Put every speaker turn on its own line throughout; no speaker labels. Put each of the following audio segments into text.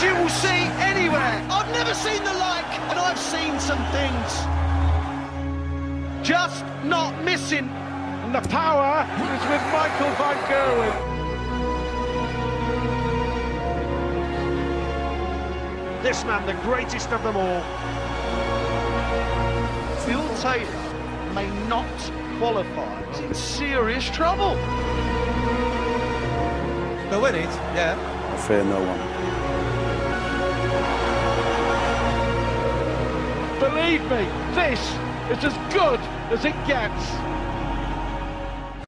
as you will see anywhere. I've never seen the like, and I've seen some things. Just not missing.
And the power is with Michael van Gerwen. This man, the greatest of them all.
Phil Taylor may not qualify. He's in serious trouble.
They'll win it, yeah.
I fear no one.
Believe me, this is as good as it gets.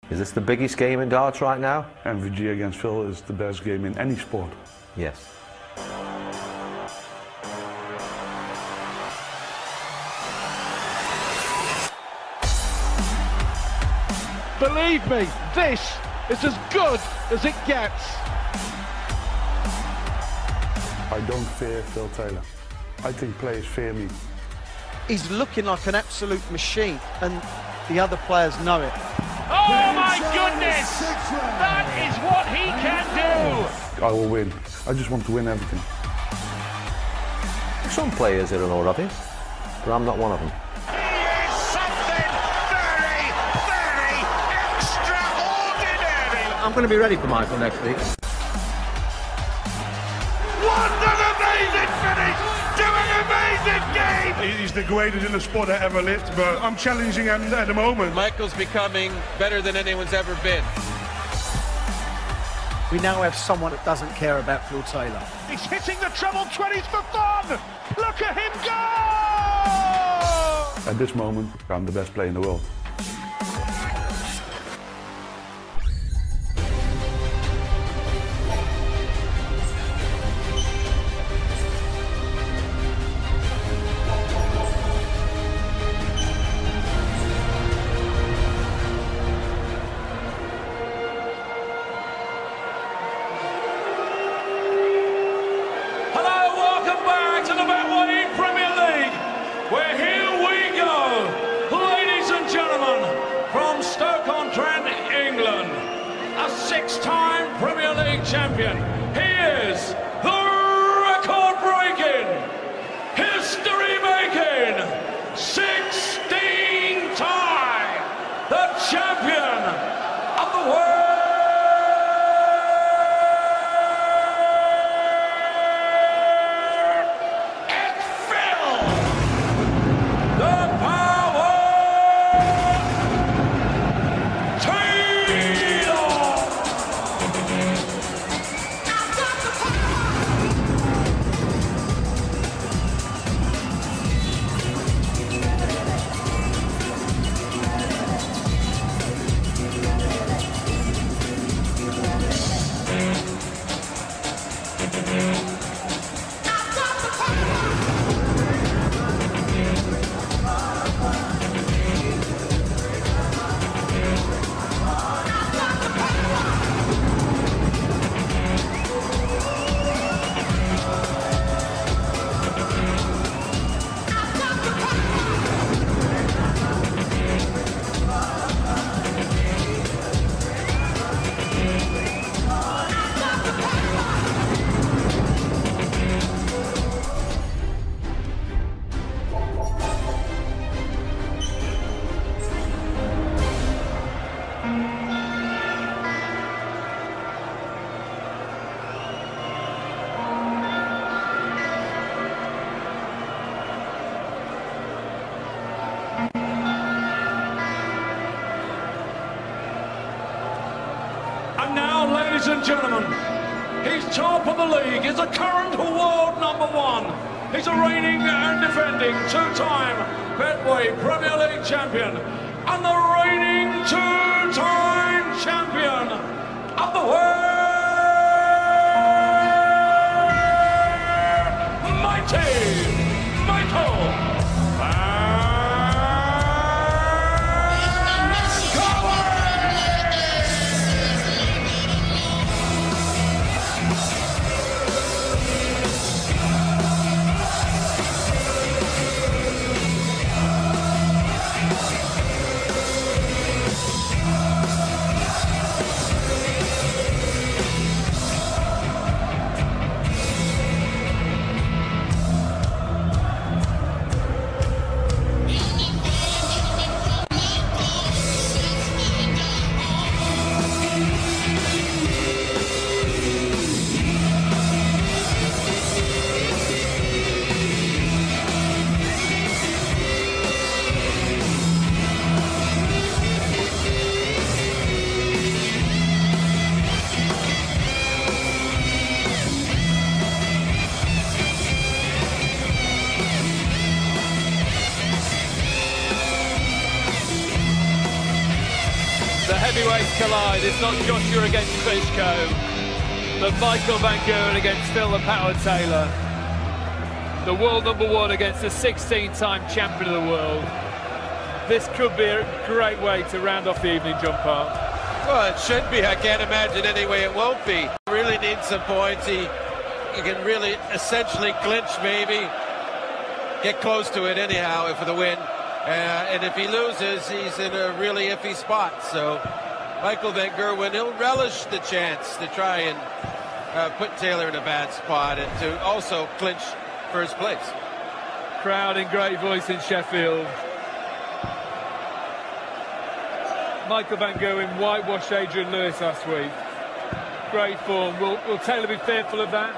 Is this the biggest game in darts right now?
MVG against Phil is the best game in any sport.
Yes.
Believe me, this is as good as it gets.
I don't fear Phil Taylor. I think players fear me.
He's looking like an absolute machine, and the other players know it.
Oh my goodness! That is what he can do!
I will win. I just want to win everything.
Some players are an all rubbish, but I'm not one of them.
He is something very, very extraordinary!
I'm going to be ready for Michael next week.
What an amazing finish to an amazing game!
He's the greatest in the sport that ever lived, but I'm challenging him at the moment.
Michael's becoming better than anyone's ever been.
We now have someone that doesn't care about Phil Taylor.
He's hitting the treble 20s for fun! Look at him go!
At this moment, I'm the best player in the world.
Hello, welcome back to the Betway Premier League, where here we go, ladies and gentlemen, from Stoke-on-Trent, England, a six-time Premier League champion. He is the record-breaking, history-making, 16-time the champion of the world. And now, ladies and gentlemen, he's top of the league, he's a current world #1. He's a reigning and defending two-time Betway Premier League champion and the reigning two-time champion of the world, mighty Michael.
heavyweights collide. It's not Joshua against Klitschko, but Michael Van Gerwen against Phil the Power Taylor. The world #1 against the 16-time champion of the world. This could be a great way to round off the evening, John Park.
Well, it should be. I can't imagine any way it won't be. Really needs some points. He can really essentially clinch, maybe. Get close to it anyhow for the win. And if he loses, he's in a really iffy spot. So Michael Van Gerwen, he'll relish the chance to try and put Taylor in a bad spot and to also clinch first place.
Crowd in great voice in Sheffield. Michael Van Gerwen whitewashed Adrian Lewis last week. Great form. Will Taylor be fearful of that?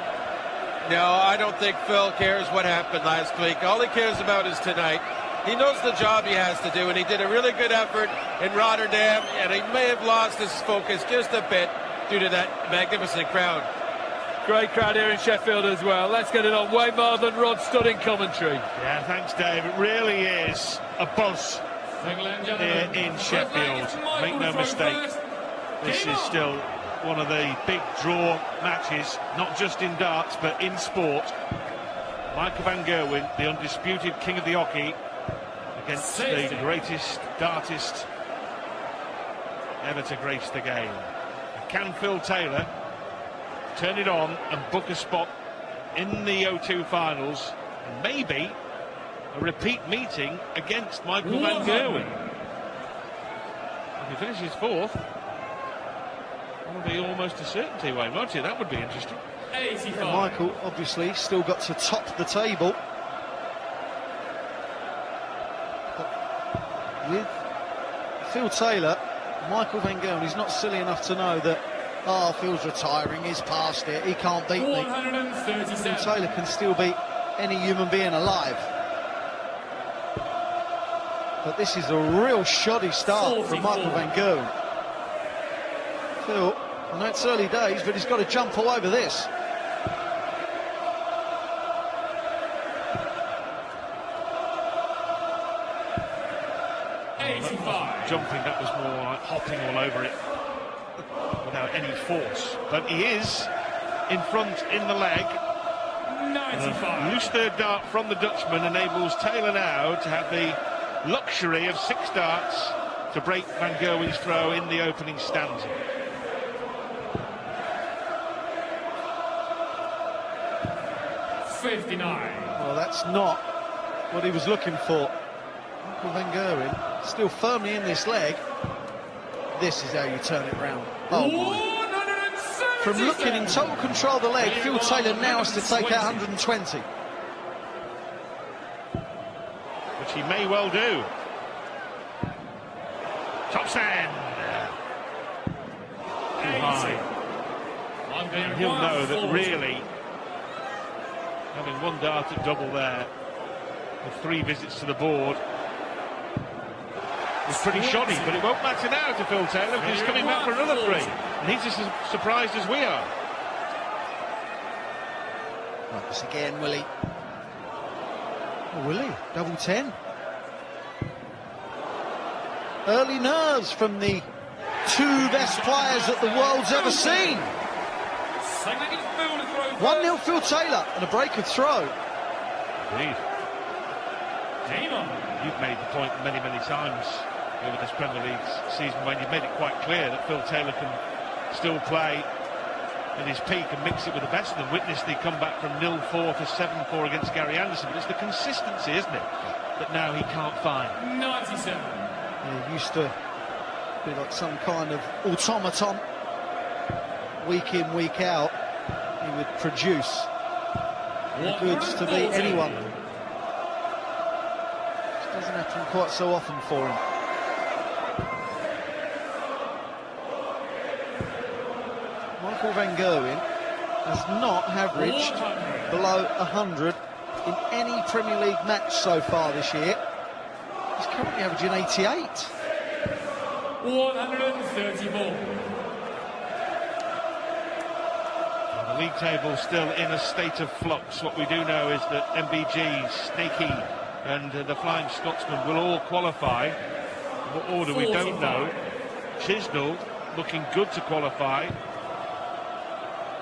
No, I don't think Phil cares what happened last week. All he cares about is tonight. He knows the job he has to do, and he did a really good effort in Rotterdam, and he may have lost his focus just a bit due to that magnificent crowd.
Great crowd here in Sheffield as well. Let's get it on. Way more than Rod Studd in commentary.
Yeah, thanks, Dave. It really is a buzz here in Sheffield. Make no mistake, this is still one of the big draw matches, not just in darts, but in sport. Michael Van Gerwen, the undisputed king of the hockey, against the greatest dartist ever to grace the game. Can Phil Taylor turn it on and book a spot in the O2 finals, and maybe a repeat meeting against Michael Van Gerwen? If he finishes fourth, that'll be almost a certainty, won't it? That would be interesting.
Yeah, Michael obviously still got to top the table. But with Phil Taylor, Michael Van Gerwen, he's not silly enough to know that, oh, Phil's retiring, he's past it, he can't beat me. Phil Taylor can still beat any human being alive. But this is a real shoddy start from Michael Van Gerwen. Phil, I know it's early days, but he's got to jump all over this.
Jumping, that was more like hopping all over it without any force. But he is in front in the leg. 95. Loose third dart from the Dutchman enables Taylor now to have the luxury of 6 darts to break Van Gerwen's throw in the opening stanza.
Well, that's not what he was looking for. Michael Van Gerwen still firmly in this leg. This is how you turn it round. Oh my. From looking in total control of the leg, Phil Taylor now has to take out 120.
Which he may well do. Top stand. Too high. And he'll know that really, having 1 dart at double there, with 3 visits to the board, is pretty shoddy, but it won't matter now to Phil Taylor because he's coming back for another 3, and he's as surprised as we are.
Right, this again, Willie. Oh, Willie, double 10. Early nerves from the 2 best players that the world's ever seen. 1-0 Phil Taylor and a break of throw.
Indeed. You've made the point many, many times over this Premier League season when you've made it quite clear that Phil Taylor can still play at his peak and mix it with the best of them. Witness the comeback from 0-4 to 7-4 against Gary Anderson. But it's the consistency, isn't it, that now he can't find.
97.
He used to be like some kind of automaton. Week in, week out, he would produce the goods to beat anyone. It doesn't happen quite so often for him. Michael Van Gerwen has not averaged below 100 in any Premier League match so far this year. He's currently averaging 88.
134.
The league table still in a state of flux. What we do know is that MBG, Snakey and the Flying Scotsman will all qualify. What order we don't know. Chisnall looking good to qualify,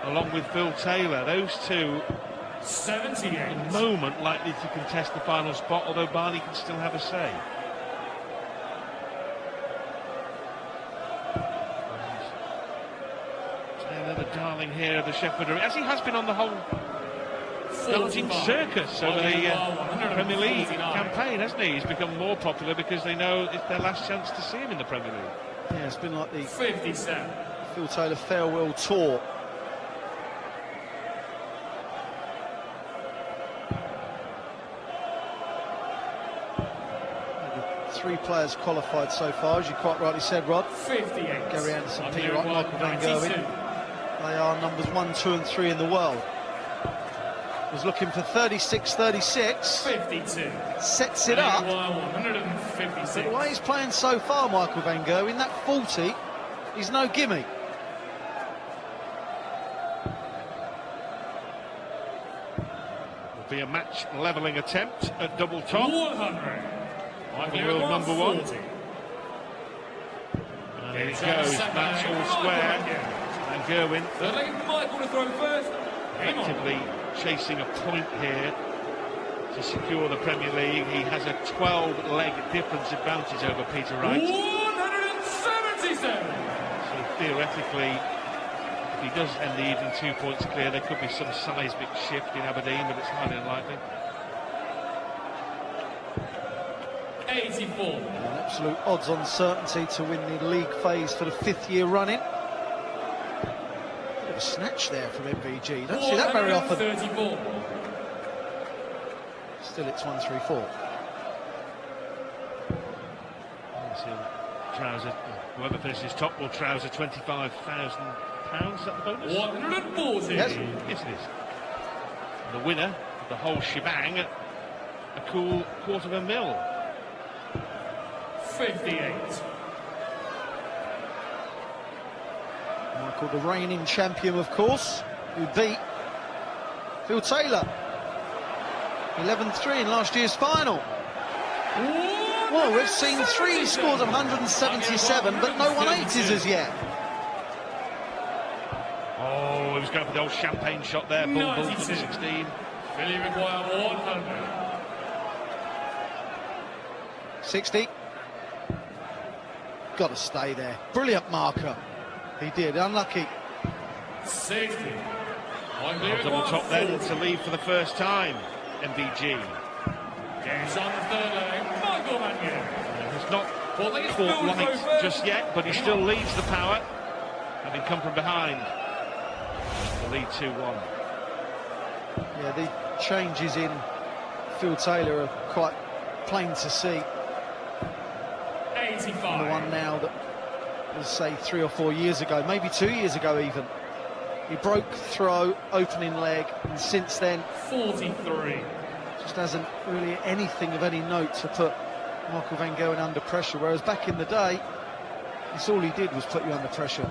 along with Phil Taylor. Those two
78
at the moment likely to contest the final spot, although Barney can still have a say. Taylor, the darling here of the Sheffield, as he has been on the whole darting circus over the Premier League campaign, hasn't he? He's become more popular because they know it's their last chance to see him in the Premier League.
Yeah, it's been like the
57
Phil Taylor farewell tour. Three players qualified so far, as you quite rightly said, Rod.
58
Gary Anderson, Peter Wright, Michael van Gerwen. They are numbers 1, 2 and 3 in the world. Was looking for 36-36.
52
sets it up.
156.
But the way he's playing so far, Michael van Gerwen, that 40 is no gimme.
Will be a match levelling attempt at double top.
100.
World number 1. And here it goes, match all square. And Gerwen
Michael to throw first.
actively chasing a point here to secure the Premier League. He has a 12-leg difference advantage over Peter Wright.
177.
So theoretically, if he does end the evening 2 points clear, there could be some seismic shift in Aberdeen, but it's highly unlikely.
84.
An absolute odds-on certainty to win the league phase for the 5th year running. Bit of a snatch there from MVG. You don't see that very often.
34.
Still it's 1-3-4.
Trouser, whoever finishes top will trouser £25,000. Is that the bonus?
140.
Yes, yes it is. And the winner of the whole shebang, a cool $250,000.
58.
Michael, the reigning champion, of course, who beat Phil Taylor 11-3 in last year's final. Well, we've seen 3 scores of 177, but no 180s as yet.
Oh, he was going for the old champagne shot there. Bull for the 16.
Billy require 100.
60. Got to stay there. Brilliant marker. He did. Unlucky.
60.
Double top then to lead for the first time. MVG.
Gets on the third leg. Michael van Gerwen.
He's not caught light just yet, but he still leads the power, having come from behind to lead 2-1.
Yeah, the changes in Phil Taylor are quite plain to see.
85.
The one now that was, say, 3 or 4 years ago, maybe 2 years ago even. He broke throw, opening leg, and since then
43.
just hasn't really anything of any note to put Michael van Gerwen under pressure, whereas back in the day, that's all he did was put you under pressure.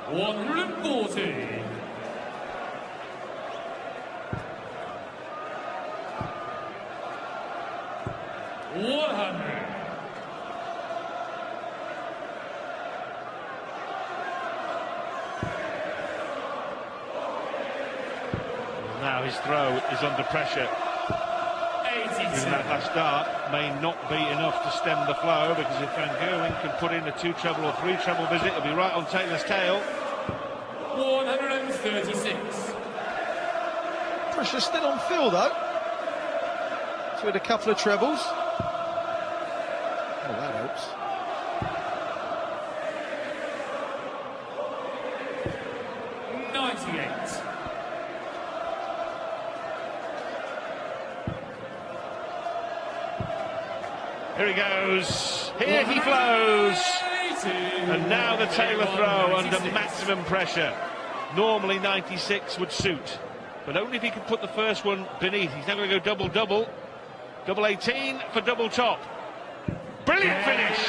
140.
Now his throw is under pressure.
82.
Even that last dart may not be enough to stem the flow, because if Van Gerwen can put in a 2-treble or 3-treble visit, it'll be right on Taylor's tail.
136.
Pressure still on Phil, though. So with a couple of trebles. Oh, that helps.
Here he goes. Here he flows. And now the Taylor throw under maximum pressure. Normally 96 would suit, but only if he could put the first one beneath. He's now going to go double-double. Double 18 for double top. Brilliant finish.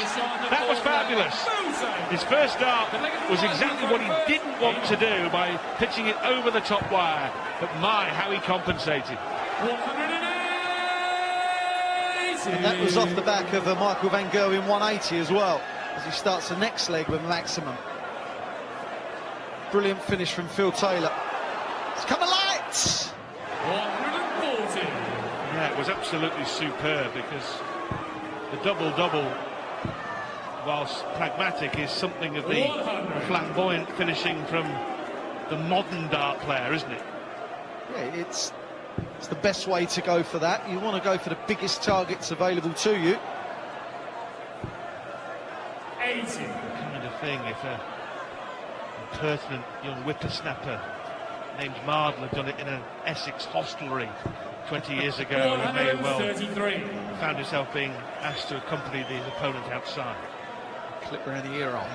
That was fabulous. His first dart was exactly what he didn't want to do by pitching it over the top wire. But my, how he compensated.
180.
And that was off the back of a Michael van Gerwen 180 as well, as he starts the next leg with maximum. Brilliant finish from Phil Taylor. It's come alight!
140.
Yeah, it was absolutely superb, because the double-double, whilst pragmatic, is something of the flamboyant finishing from the modern dart player, isn't it?
Yeah, it's the best way to go for that. You want to go for the biggest targets available to you.
80.
Kind of thing, if a pertinent young whippersnapper named Mardle had done it in an Essex hostelry 20 years ago, he may well found himself being asked to accompany his opponent outside.
Clip around the ear on.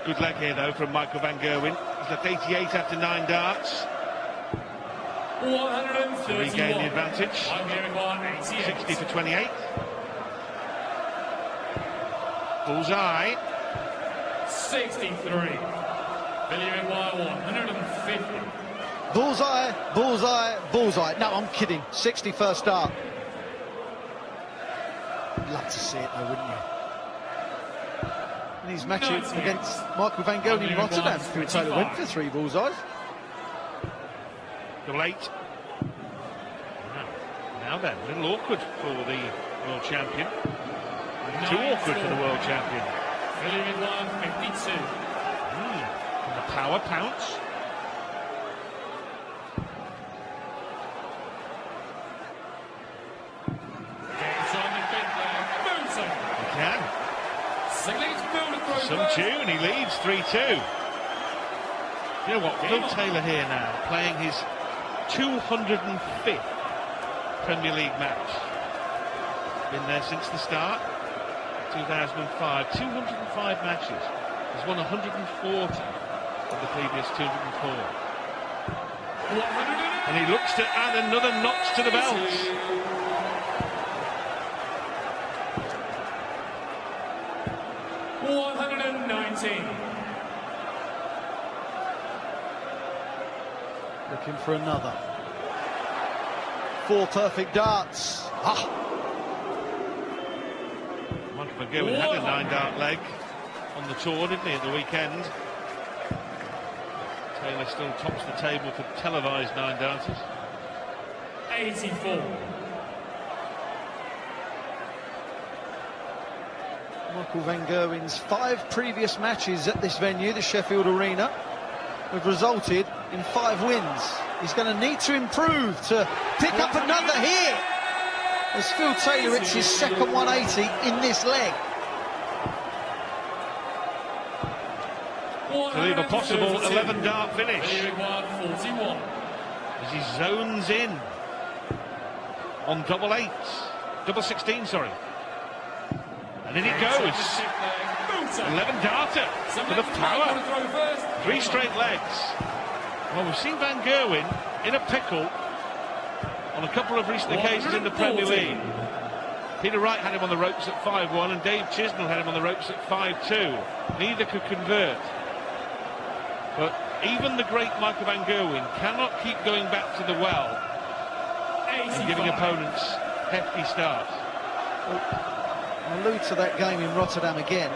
Good leg here, though, from Michael van Gerwen. He's left 88 after 9 darts.
131.
To regain the advantage. 60 for 28. Bullseye.
63. Billiard wire 150.
Bullseye, bullseye, bullseye. No, I'm kidding. 61st start. You'd love to see it, though, wouldn't you? In his match against Michael van Gerwen in Rotterdam, Phil Taylor went for 3 bullseyes.
Double 8. Now then, a little awkward for the world champion. Too awkward for the world champion.
Billiard wire 52.
And the power pounce. Can. Some tune, he leads 3-2. You know what, Phil Taylor here now, playing his 205th Premier League match. Been there since the start, 2005, 205 matches. He's won 140 of the previous 204. And he looks to add another notch to the belt.
119.
Looking for another. 4 perfect darts.
Michael van Gerwen had a 9-dart leg on the tour, didn't he, at the weekend? Taylor still tops the table for televised 9-darters.
84.
Michael van Gerwen's 5 previous matches at this venue, the Sheffield Arena, have resulted in 5 wins. He's going to need to improve to pick up another here, as Phil Taylor hits his second 180 in this leg.
To leave a possible 11-dart finish.
41.
As he zones in on double 8s, double 16, sorry. And in it goes. 11-darter for the power. 3 straight legs. Well, we've seen Van Gerwen in a pickle on a couple of recent occasions in the Premier League. Peter Wright had him on the ropes at 5-1 and Dave Chisnell had him on the ropes at 5-2. Neither could convert. But even the great Michael van Gerwen cannot keep going back to the well and giving opponents hefty starts.
I'll allude to that game in Rotterdam again,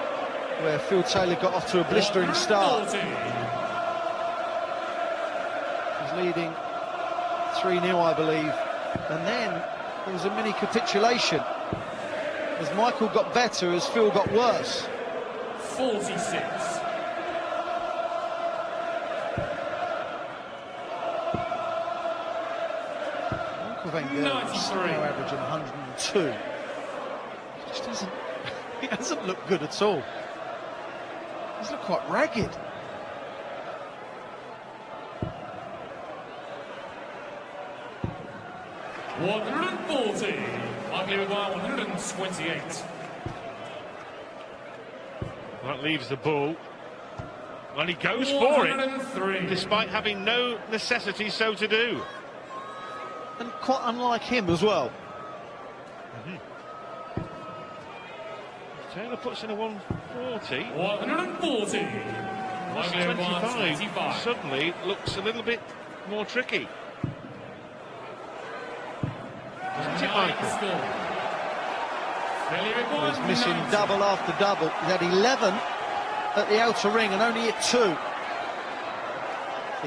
where Phil Taylor got off to a blistering start. He's leading 3-0, I believe. And then there was a mini capitulation as Michael got better, as Phil got worse.
46.
Michael van Gerwen's now averaging 102. Just doesn't, he hasn't looked good at all. He's looked quite ragged.
$140. Ugly with 128.
That leaves the bull. Well, he goes for it, despite having no necessity so to do.
And quite unlike him as well.
Taylor puts in a 140.
140.
25 suddenly looks a little bit more tricky. Isn't it, Michael?
He's missing double after double. He's had 11 at the outer ring and only hit 2.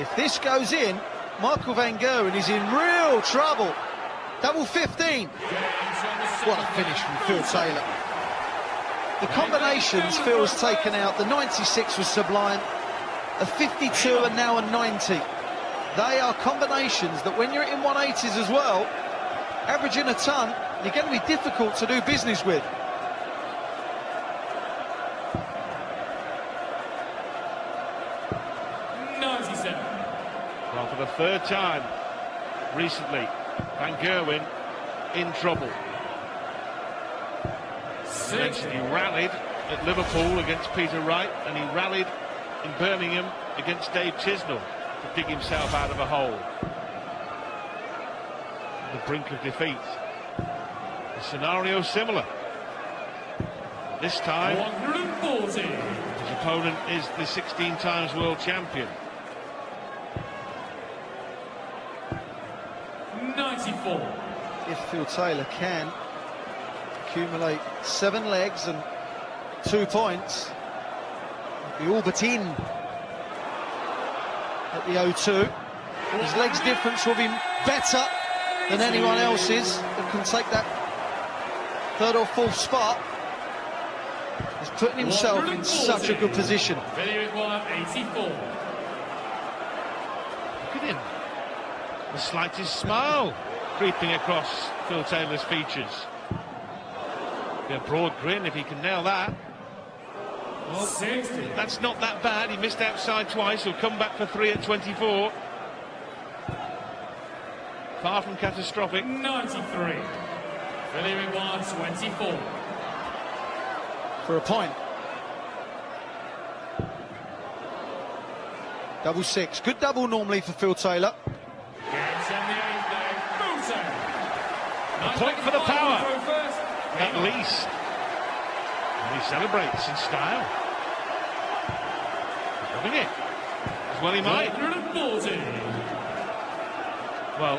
If this goes in, Michael van Gerwen is in real trouble. Double 15. What a finish from Phil Taylor. The combinations Phil has taken out. The 96 was sublime. A 52 and now a 90. They are combinations that when you're in 180s as well, averaging a ton, you're going to be difficult to do business with.
Well, for the 3rd time recently, Van Gerwen in trouble. He rallied at Liverpool against Peter Wright, and he rallied in Birmingham against Dave Chisnell to dig himself out of a hole. The brink of defeat. The scenario similar. This time, his opponent is the 16 times world champion.
94.
If Phil Taylor can accumulate 7 legs and 2 points, he'll be all but in at the O2. His legs difference will be better than anyone else's that can take that 3rd or 4th spot. He's putting himself in such a good position.
84.
Look at him. The slightest smile creeping across Phil Taylor's features. Be a broad grin if he can nail that. Well, that's not that bad. He missed outside twice. He'll come back for 3 at 24. Far from catastrophic.
93. 24.
For a point. Double 6. Good double normally for Phil Taylor.
A point for the power, at least. And he celebrates in style. Loving it. As well he might. Well,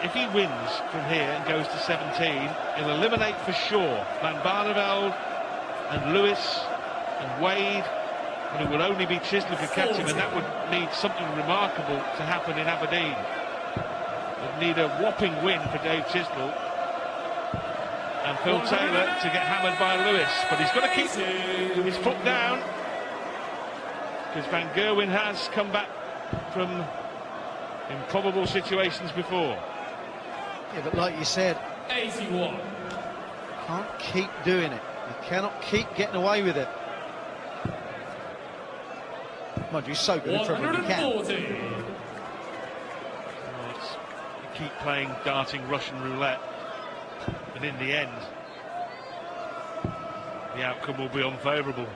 if he wins from here and goes to 17, he'll eliminate for sure Van Barneveld and Lewis and Wade, but it would only be Chisnell could catch him, and that would need something remarkable to happen in Aberdeen. Would need a whopping win for Dave Chisnell and Phil Taylor to get hammered by Lewis, but he's got to keep his foot down because Van Gerwen has come back from improbable situations before.
Yeah, but like you said,
81.
Can't keep doing it. You cannot keep getting away with it. Mind you, so good at trouble you can.
Keep playing darting Russian roulette, and in the end the outcome will be unfavourable.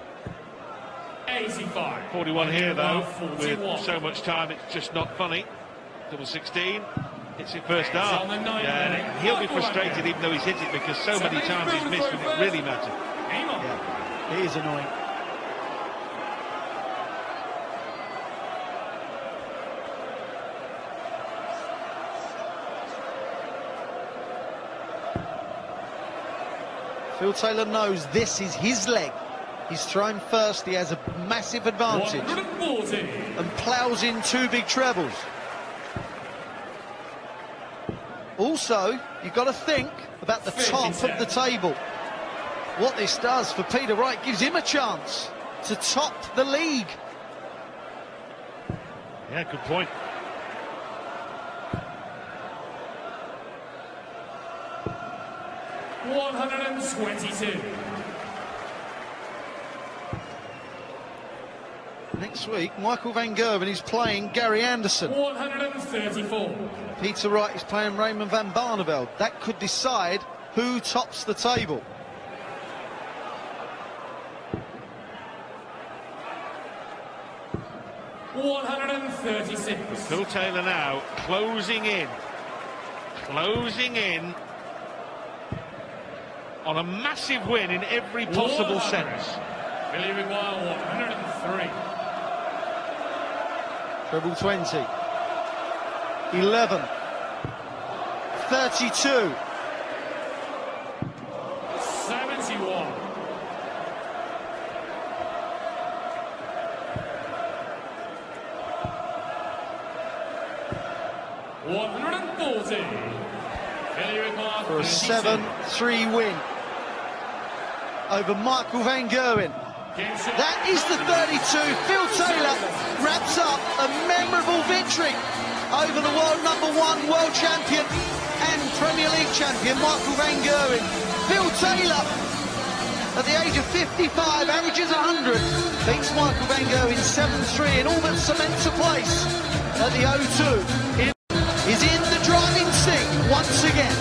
85.
41 here though, with so much time it's just not funny. Double 16, hits it first half. Yeah, and he'll be frustrated even though he's hit it because so many times he's missed when it really mattered.
Yeah, it is annoying. Phil Taylor knows this is his leg. He's thrown first, he has a massive advantage and ploughs in 2 big trebles. Also, you've got to think about the top of the table. What this does for Peter Wright gives him a chance to top the league.
Yeah, good point.
$122.
Next week, Michael van Gerwen is playing Gary Anderson.
134.
Peter Wright is playing Raymond van Barneveld. That could decide who tops the table.
$136.
Phil Taylor now closing in on a massive win in every possible sense.
Billy Maguire, 103.
Treble 20. 11. 32.
71.
For a 7-3 win over Michael van Gerwen. That is the 32. Phil Taylor wraps up a memorable victory over the world #1 world champion and Premier League champion Michael van Gerwen. Phil Taylor, at the age of 55, averages 100, beats Michael van Gerwen 7-3 and all but cements a place at the O2. Is in the driving seat once again.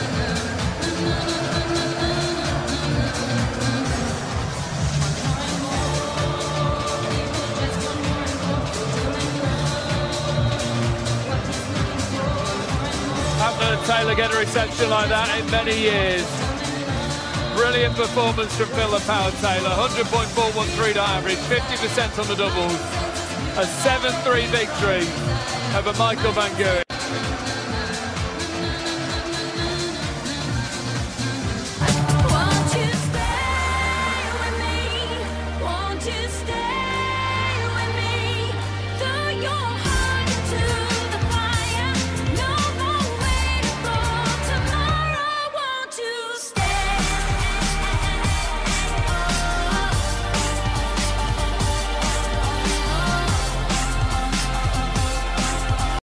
Haven't heard Taylor get a reception like that in many years. Brilliant performance from Phil the Power Taylor. 100.413 average, 50% on the doubles. A 7-3 victory over Michael van Gerwen.